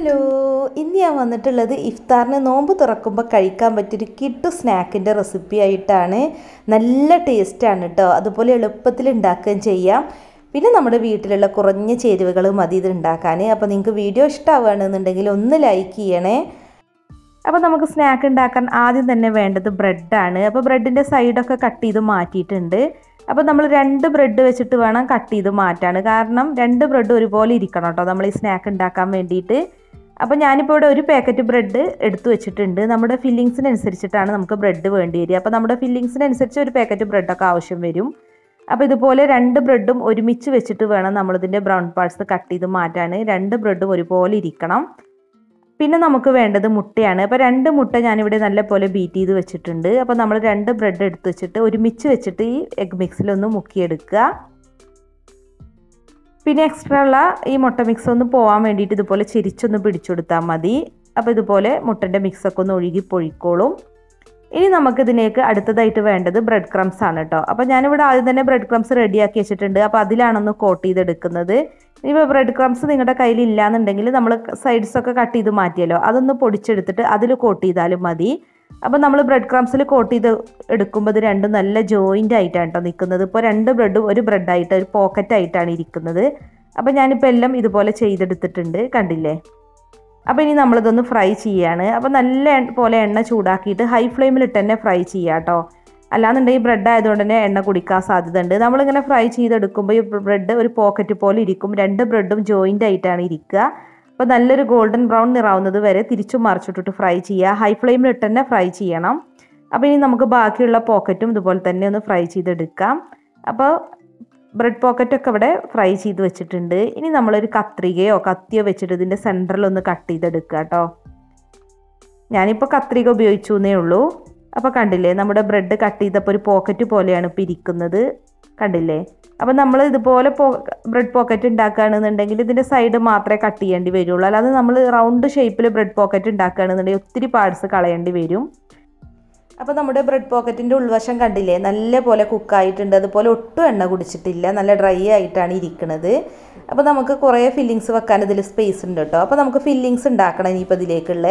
Hello, ഇന്ന് ഞാൻ വന്നിട്ടുള്ളത് ഇഫ്താറിന് നോമ്പ് തുറക്കുമ്പോൾ കഴിക്കാൻ പറ്റിയൊരു കിട്ടു സ്നാക്കിൻ്റെ റെസിപ്പി ആയിട്ടാണ്. നല്ല ടേസ്റ്റാണ് കേട്ടോ. അതുപോലെ എളുപ്പത്തിൽ ഉണ്ടാക്കുകയും ചെയ്യാം. പിന്നെ നമ്മുടെ വീട്ടിലുള്ള കുറഞ്ഞ ചേരുവകൾ മതി ഇത് ഉണ്ടാക്കാൻ. അപ്പോൾ നിങ്ങൾക്ക് വീഡിയോ ഇഷ്ടമാവുകയാണെന്നുണ്ടെങ്കിൽ ഒന്ന് ലൈക്ക് ചെയ്യണേ. അപ്പോൾ നമുക്ക് സ്നാക്ക് ഉണ്ടാക്കാൻ ആദ്യം തന്നെ വേണ്ടത് ബ്രെഡാണ്. അപ്പോൾ ബ്രെഡിൻ്റെ സൈഡൊക്കെ കട്ട് ചെയ്ത് മാറ്റിയിട്ടുണ്ട്. അപ്പോൾ നമ്മൾ 2 ബ്രെഡ് വെച്ചിട്ട് വേണം കട്ട് ചെയ്ത് മാറ്റാൻ. കാരണം 2 ബ്രെഡ് ഒരുപോലെ ഇരിക്കണം കേട്ടോ നമ്മൾ ഈ സ്നാക്ക് ഉണ്ടാക്കാൻ വേണ്ടിയിട്ട്. അപ്പോൾ ഞാനിപ്പോൾ ഇവിടെ ഒരു പാക്കറ്റ് ബ്രെഡ് എടുത്തു വെച്ചിട്ടുണ്ട്. നമ്മുടെ ഫില്ലിങ്സിനനുസരിച്ചിട്ടാണ് നമുക്ക് ബ്രെഡ് വേണ്ടി വരിക. അപ്പോൾ നമ്മുടെ ഫില്ലിങ്സിനനുസരിച്ച് ഒരു പാക്കറ്റ് ബ്രെഡൊക്കെ ആവശ്യം വരും. അപ്പോൾ ഇതുപോലെ 2 ബ്രെഡും ഒരുമിച്ച് വെച്ചിട്ട് വേണം നമ്മളിതിൻ്റെ ബ്രൗൺ പാർട്സ് കട്ട് ചെയ്ത് മാറ്റാൻ. 2 ബ്രെഡും ഒരുപോലെ ഇരിക്കണം. പിന്നെ നമുക്ക് വേണ്ടത് മുട്ടയാണ്. അപ്പോൾ 2 മുട്ട ഞാനിവിടെ നല്ലപോലെ ബീറ്റ് ചെയ്ത് വെച്ചിട്ടുണ്ട്. അപ്പോൾ നമ്മൾ 2 ബ്രെഡ് എടുത്ത് വെച്ചിട്ട് ഒരുമിച്ച് വെച്ചിട്ട് ഈ എഗ് മിക്സിലൊന്ന് മുക്കിയെടുക്കുക. പിന്നെ എക്സ്ട്രാ ഉള്ള ഈ മുട്ട മിക്സ് ഒന്ന് പോകാൻ വേണ്ടിയിട്ട് ഇതുപോലെ ചെരിച്ചൊന്ന് പിടിച്ചെടുത്താൽ മതി. അപ്പോൾ ഇതുപോലെ മുട്ടൻ്റെ മിക്സൊക്കെ ഒന്ന് ഒഴുകി പൊഴിക്കോളും. ഇനി നമുക്കിതിലേക്ക് അടുത്തതായിട്ട് വേണ്ടത് ബ്രെഡ് ക്രംസ് ആണ് കേട്ടോ. അപ്പോൾ ഞാനിവിടെ ആദ്യം തന്നെ ബ്രെഡ് ക്രംസ് റെഡിയാക്കി വെച്ചിട്ടുണ്ട്. അപ്പോൾ അതിലാണൊന്ന് കോട്ട് ചെയ്തെടുക്കുന്നത്. ഇനിയിപ്പോൾ ബ്രെഡ് ക്രംസ് നിങ്ങളുടെ കയ്യിൽ ഇല്ലയെന്നുണ്ടെങ്കിൽ നമ്മൾ സൈഡ്സൊക്കെ കട്ട് ചെയ്ത് മാറ്റിയല്ലോ, അതൊന്ന് പൊടിച്ചെടുത്തിട്ട് അതിൽ കോട്ട് ചെയ്താലും മതി. അപ്പോൾ നമ്മൾ ബ്രെഡ് ക്രംസിൽ കോട്ട് ചെയ്ത് എടുക്കുമ്പോൾ ഇത് രണ്ടും നല്ല ജോയിൻ്റ് ആയിട്ടാണ് കേട്ടോ നിൽക്കുന്നത്. ഇപ്പോൾ 2 ബ്രെഡും ഒരു ബ്രെഡായിട്ട് ഒരു പോക്കറ്റായിട്ടാണ് ഇരിക്കുന്നത്. അപ്പോൾ ഞാനിപ്പോൾ എല്ലാം ഇതുപോലെ ചെയ്തെടുത്തിട്ടുണ്ട്, കണ്ടില്ലേ. അപ്പോൾ ഇനി നമ്മളിതൊന്ന് ഫ്രൈ ചെയ്യുകയാണ്. അപ്പോൾ നല്ല പോലെ എണ്ണ ചൂടാക്കിയിട്ട് ഹൈ ഫ്ലെയിമിലിട്ട് തന്നെ ഫ്രൈ ചെയ്യുക കേട്ടോ. അല്ലാന്നുണ്ടെങ്കിൽ ബ്രെഡ് ആയതുകൊണ്ട് തന്നെ എണ്ണ കുടിക്കാൻ സാധ്യത ഉണ്ട്. നമ്മളിങ്ങനെ ഫ്രൈ ചെയ്തെടുക്കുമ്പോൾ ഈ ബ്രെഡ് ഒരു പോക്കറ്റ് പോലെ ഇരിക്കും. 2 ബ്രെഡും ജോയിൻ്റ് ആയിട്ടാണ് ഇരിക്കുക. അപ്പോൾ നല്ലൊരു ഗോൾഡൻ ബ്രൗൺ നിറാവുന്നത് വരെ തിരിച്ചും മറിച്ചിട്ടിട്ട് ഫ്രൈ ചെയ്യുക. ഹൈ ഫ്ലെയിമിലിട്ട് തന്നെ ഫ്രൈ ചെയ്യണം. അപ്പോൾ ഇനി നമുക്ക് ബാക്കിയുള്ള പോക്കറ്റും ഇതുപോലെ തന്നെ ഒന്ന് ഫ്രൈ ചെയ്തെടുക്കാം. അപ്പോൾ ബ്രെഡ് പോക്കറ്റൊക്കെ ഇവിടെ ഫ്രൈ ചെയ്ത് വെച്ചിട്ടുണ്ട്. ഇനി നമ്മളൊരു കത്രികയോ കത്തിയോ വെച്ചിട്ട് ഇതിൻ്റെ സെൻറ്ററിലൊന്ന് കട്ട് ചെയ്തെടുക്കുക കേട്ടോ. ഞാനിപ്പോൾ കത്രിക ഉപയോഗിച്ചു എന്നേ ഉള്ളൂ. അപ്പോൾ കണ്ടില്ലേ, നമ്മുടെ ബ്രെഡ് കട്ട് ചെയ്തപ്പോൾ ഒരു പോക്കറ്റ് പോലെയാണ് ഇപ്പോൾ ഇരിക്കുന്നത്, കണ്ടില്ലേ. അപ്പോൾ നമ്മൾ ഇതുപോലെ ബ്രെഡ് പോക്കറ്റ് ഉണ്ടാക്കുകയാണെന്നുണ്ടെങ്കിൽ ഇതിൻ്റെ സൈഡ് മാത്രമേ കട്ട് ചെയ്യേണ്ടി വരുള്ളൂ. അല്ലാതെ നമ്മൾ റൗണ്ട് ഷേപ്പിൽ ബ്രെഡ് പോക്കറ്റ് ഉണ്ടാക്കുകയാണെന്നുണ്ടെങ്കിൽ ഒത്തിരി പാർട്സ് കളയേണ്ടി വരും. അപ്പോൾ നമ്മുടെ ബ്രെഡ് പോക്കറ്റിൻ്റെ ഉൾവശം കണ്ടില്ലേ, നല്ല പോലെ കുക്കായിട്ടുണ്ട്. അതുപോലെ ഒട്ടും എണ്ണ കുടിച്ചിട്ടില്ല, നല്ല ഡ്രൈ ആയിട്ടാണ് ഇരിക്കുന്നത്. അപ്പോൾ നമുക്ക് കുറേ ഫില്ലിങ്സ് വെക്കാൻ ഇതിൽ സ്പേസ് ഉണ്ട് കേട്ടോ. അപ്പോൾ നമുക്ക് ഫില്ലിങ്സ് ഉണ്ടാക്കണം ഇനിയിപ്പോൾ ഇതിലേക്കുള്ള.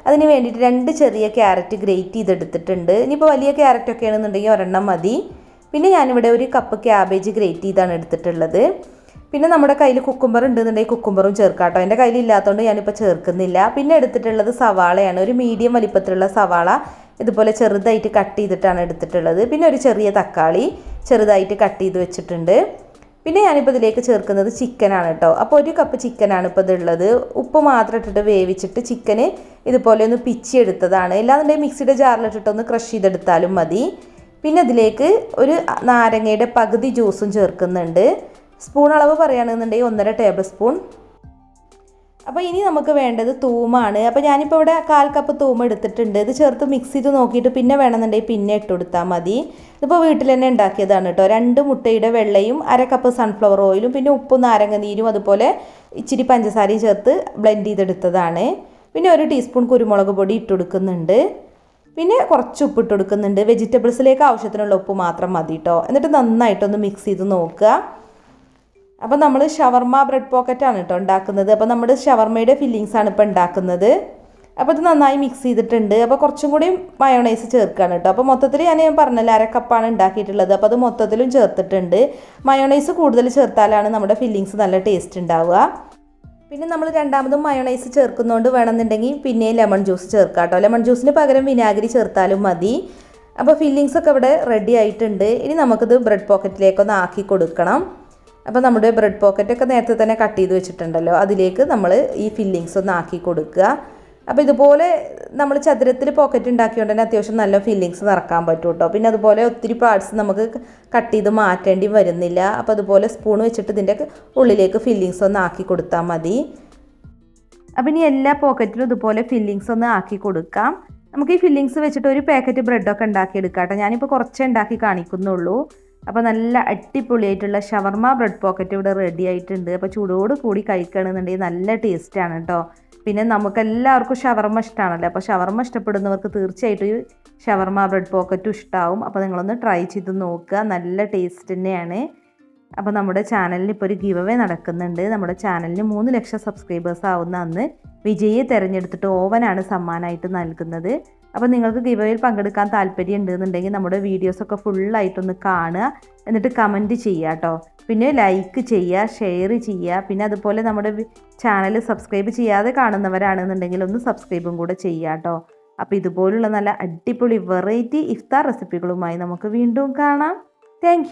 അതിന് വേണ്ടിയിട്ട് 2 ചെറിയ ക്യാരറ്റ് ഗ്രേറ്റ് ചെയ്തെടുത്തിട്ടുണ്ട്. ഇനിയിപ്പോൾ വലിയ ക്യാരറ്റൊക്കെ ആണെന്നുണ്ടെങ്കിൽ ഒരെണ്ണം മതി. പിന്നെ ഞാനിവിടെ ഒരു കപ്പ് ക്യാബേജ് ഗ്രേറ്റ് ചെയ്താണ് എടുത്തിട്ടുള്ളത്. പിന്നെ നമ്മുടെ കയ്യിൽ കുക്കുംബർ ഉണ്ടെന്നുണ്ടെങ്കിൽ കുക്കുംബറും ചേർക്കാം കേട്ടോ. എൻ്റെ കയ്യിൽ ഇല്ലാത്തതുകൊണ്ട് ഞാനിപ്പോൾ ചേർക്കുന്നില്ല. പിന്നെ എടുത്തിട്ടുള്ളത് സവാളയാണ്. ഒരു മീഡിയം വലിപ്പത്തിലുള്ള സവാള ഇതുപോലെ ചെറുതായിട്ട് കട്ട് ചെയ്തിട്ടാണ് എടുത്തിട്ടുള്ളത്. പിന്നെ ഒരു ചെറിയ തക്കാളി ചെറുതായിട്ട് കട്ട് ചെയ്ത് വെച്ചിട്ടുണ്ട്. പിന്നെ ഞാനിപ്പോൾ ഇതിലേക്ക് ചേർക്കുന്നത് ചിക്കനാണ് കേട്ടോ. അപ്പോൾ 1 കപ്പ് ചിക്കനാണ് ഇപ്പോൾ ഇതുള്ളത്. ഉപ്പ് മാത്രം ഇട്ടിട്ട് വേവിച്ചിട്ട് ചിക്കന് ഇതുപോലെ ഒന്ന് പിച്ചിയെടുത്തതാണ്. അല്ലാന്നുണ്ടെങ്കിൽ മിക്സിയുടെ ജാറിലിട്ടിട്ടൊന്ന് ക്രഷ് ചെയ്തെടുത്താലും മതി. പിന്നെ ഇതിലേക്ക് ഒരു നാരങ്ങയുടെ പകുതി ജ്യൂസും ചേർക്കുന്നുണ്ട്. സ്പൂൺ അളവ് പറയുകയാണെന്നുണ്ടെങ്കിൽ 1.5 ടേബിൾ സ്പൂൺ. അപ്പോൾ ഇനി നമുക്ക് വേണ്ടത് തൂമാണ്. അപ്പോൾ ഞാനിപ്പോൾ ഇവിടെ 1/4 കപ്പ് തൂമ് എടുത്തിട്ടുണ്ട്. ഇത് ചേർത്ത് മിക്സ് ചെയ്ത് നോക്കിയിട്ട് പിന്നെ വേണമെന്നുണ്ടെങ്കിൽ പിന്നെ ഇട്ട് കൊടുത്താൽ മതി. ഇതിപ്പോൾ വീട്ടിൽ തന്നെ ഉണ്ടാക്കിയതാണ് കേട്ടോ. 2 മുട്ടയുടെ വെള്ളയും 1/2 കപ്പ് സൺഫ്ലവർ ഓയിലും പിന്നെ ഉപ്പും നാരങ്ങനീരും അതുപോലെ ഇച്ചിരി പഞ്ചസാരയും ചേർത്ത് ബ്ലെൻഡ് ചെയ്തെടുത്തതാണ്. പിന്നെ 1 ടീസ്പൂൺ കുരുമുളക് പൊടി ഇട്ട് കൊടുക്കുന്നുണ്ട്. പിന്നെ കുറച്ച് ഉപ്പ് ഇട്ട് കൊടുക്കുന്നുണ്ട്. വെജിറ്റബിൾസിലേക്ക് ആവശ്യത്തിനുള്ള ഉപ്പ് മാത്രം മതി കേട്ടോ. എന്നിട്ട് നന്നായിട്ടൊന്ന് മിക്സ് ചെയ്ത് നോക്കുക. അപ്പോൾ നമ്മൾ ഷവർമ ബ്രെഡ് പോക്കറ്റാണ് കേട്ടോ ഉണ്ടാക്കുന്നത്. അപ്പോൾ നമ്മുടെ ഷവർമയുടെ ഫില്ലിങ്സാണ് ഇപ്പോൾ ഉണ്ടാക്കുന്നത്. അപ്പോൾ ഇത് നന്നായി മിക്സ് ചെയ്തിട്ടുണ്ട്. അപ്പോൾ കുറച്ചും കൂടി മയോണൈസ് ചേർക്കുകയാണ് കേട്ടോ. അപ്പോൾ മൊത്തത്തിൽ ഞാൻ പറഞ്ഞല്ലോ 1/2 കപ്പാണ് ഉണ്ടാക്കിയിട്ടുള്ളത്. അപ്പോൾ അത് മൊത്തത്തിലും ചേർത്തിട്ടുണ്ട്. മയോണൈസ് കൂടുതൽ ചേർത്താലാണ് നമ്മുടെ ഫില്ലിങ്സ് നല്ല ടേസ്റ്റ് ഉണ്ടാവുക. പിന്നെ നമ്മൾ രണ്ടാമതും മയോണൈസ് ചേർക്കുന്നതുകൊണ്ട് വേണമെന്നുണ്ടെങ്കിൽ പിന്നെയും ലെമൺ ജ്യൂസ് ചേർക്കാം കേട്ടോ. ലെമൺ ജ്യൂസിന് പകരം വിനാഗിരി ചേർത്താലും മതി. അപ്പോൾ ഫില്ലിങ്സൊക്കെ ഇവിടെ റെഡി ആയിട്ടുണ്ട്. ഇനി നമുക്കിത് ബ്രെഡ് പോക്കറ്റിലേക്കൊന്ന് ആക്കി കൊടുക്കണം. അപ്പോൾ നമ്മുടെ ബ്രെഡ് പോക്കറ്റൊക്കെ നേരത്തെ തന്നെ കട്ട് ചെയ്ത് വെച്ചിട്ടുണ്ടല്ലോ, അതിലേക്ക് നമ്മൾ ഈ ഫില്ലിങ്സ് ഒന്ന് ആക്കി കൊടുക്കുക. അപ്പോൾ ഇതുപോലെ നമ്മൾ ചതുരത്തിൽ പോക്കറ്റ് ഉണ്ടാക്കിയതുകൊണ്ട് തന്നെ അത്യാവശ്യം നല്ല ഫില്ലിങ്സ് നിറക്കാൻ പറ്റും കേട്ടോ. പിന്നെ അതുപോലെ ഒത്തിരി പാർട്സ് നമുക്ക് കട്ട് ചെയ്ത് മാറ്റേണ്ടി വരുന്നില്ല. അപ്പോൾ അതുപോലെ സ്പൂൺ വെച്ചിട്ട് ഇതിൻ്റെ ഉള്ളിലേക്ക് ഫില്ലിങ്സ് ഒന്ന് ആക്കി കൊടുത്താൽ മതി. അപ്പോൾ ഇനി എല്ലാ പോക്കറ്റിലും ഇതുപോലെ ഫില്ലിങ്സ് ഒന്ന് ആക്കി കൊടുക്കാം. നമുക്ക് ഈ ഫില്ലിങ്സ് വെച്ചിട്ട് ഒരു പാക്കറ്റ് ബ്രെഡൊക്കെ ഉണ്ടാക്കിയെടുക്കാം കേട്ടോ. ഞാനിപ്പോൾ കുറച്ചേ ഉണ്ടാക്കി കാണിക്കുന്നുള്ളൂ. അപ്പോൾ നല്ല അടിപൊളിയായിട്ടുള്ള ഷവർമ ബ്രെഡ് പോക്കറ്റ് ഇവിടെ റെഡി ആയിട്ടുണ്ട്. അപ്പോൾ ചൂടോട് കൂടി കഴിക്കുകയാണെന്നുണ്ടെങ്കിൽ നല്ല ടേസ്റ്റാണ് കേട്ടോ. പിന്നെ നമുക്കെല്ലാവർക്കും ഷവർമ ഇഷ്ടമാണല്ലോ. അപ്പോൾ ഷവർമ ഇഷ്ടപ്പെടുന്നവർക്ക് തീർച്ചയായിട്ടും ഈ ഷവർമ ബ്രെഡ് പോക്കറ്റും ഇഷ്ടമാവും. അപ്പോൾ നിങ്ങളൊന്ന് ട്രൈ ചെയ്ത് നോക്കുക, നല്ല ടേസ്റ്റ് തന്നെയാണ്. അപ്പോൾ നമ്മുടെ ചാനലിൽ ഇപ്പോൾ ഒരു ഗിവ് അവേ നടക്കുന്നുണ്ട്. നമ്മുടെ ചാനലിന് 3 ലക്ഷം സബ്സ്ക്രൈബേഴ്സ് ആവുന്ന അന്ന് വിജയിയെ തിരഞ്ഞെടുത്തിട്ട് ഓവനാണ് സമ്മാനമായിട്ട് നൽകുന്നത്. അപ്പോൾ നിങ്ങൾക്ക് ഗിവ് അവേയിൽ പങ്കെടുക്കാൻ താല്പര്യം ഉണ്ടെന്നുണ്ടെങ്കിൽ നമ്മുടെ വീഡിയോസൊക്കെ ഫുള്ളായിട്ടൊന്ന് കാണുക, എന്നിട്ട് കമൻറ്റ് ചെയ്യുക കേട്ടോ. പിന്നെ ലൈക്ക് ചെയ്യുക, ഷെയർ ചെയ്യുക. പിന്നെ അതുപോലെ നമ്മുടെ ചാനൽ സബ്സ്ക്രൈബ് ചെയ്യാതെ കാണുന്നവരാണെന്നുണ്ടെങ്കിൽ ഒന്ന് സബ്സ്ക്രൈബും കൂടെ ചെയ്യുക കേട്ടോ. അപ്പോൾ ഇതുപോലുള്ള നല്ല അടിപൊളി വെറൈറ്റി ഇഫ്താർ റെസിപ്പികളുമായി നമുക്ക് വീണ്ടും കാണാം. താങ്ക്